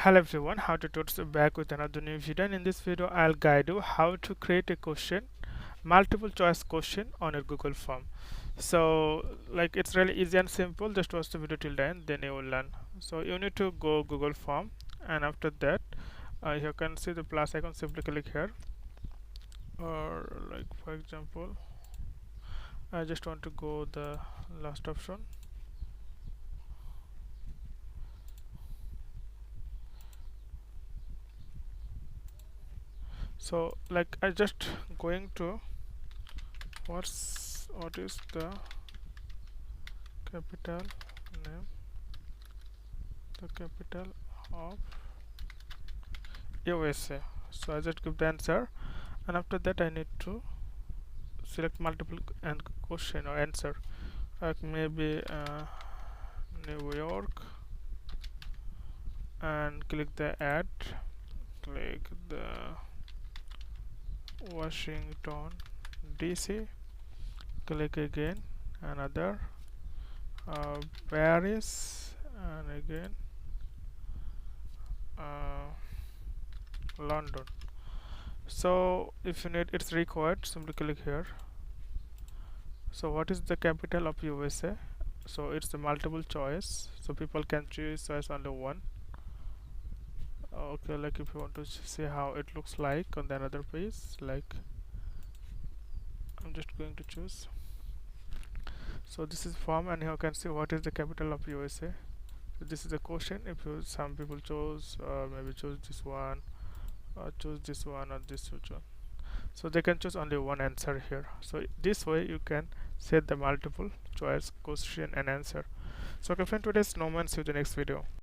Hello everyone, how to Tuts back with another new video, and in this video I'll guide you how to create a question, multiple choice question on a Google form. So like it's really easy and simple, just watch the video till the end, then you will learn. So you need to go Google form, and after that you can see the plus icon, simply click here, or like for example I just want to go the last option. So like I just going to what is the capital name, the capital of USA. So I just give the answer, and after that I need to select multiple and question or answer, like maybe New York, and click the add, click the Washington DC, click again another Paris, and again London. So if you need, it's required, simply click here. So what is the capital of USA? So it's the multiple choice, so people can choose choice only one. Okay, like if you want to see how it looks like on the another page, like I'm just going to choose. So this is form, and you can see what is the capital of USA. So this is the question. If you, some people chose maybe choose this one, or choose this one, or this one, so they can choose only one answer here. So this way you can set the multiple choice question and answer. So okay friend, today's no man, see you in the next video.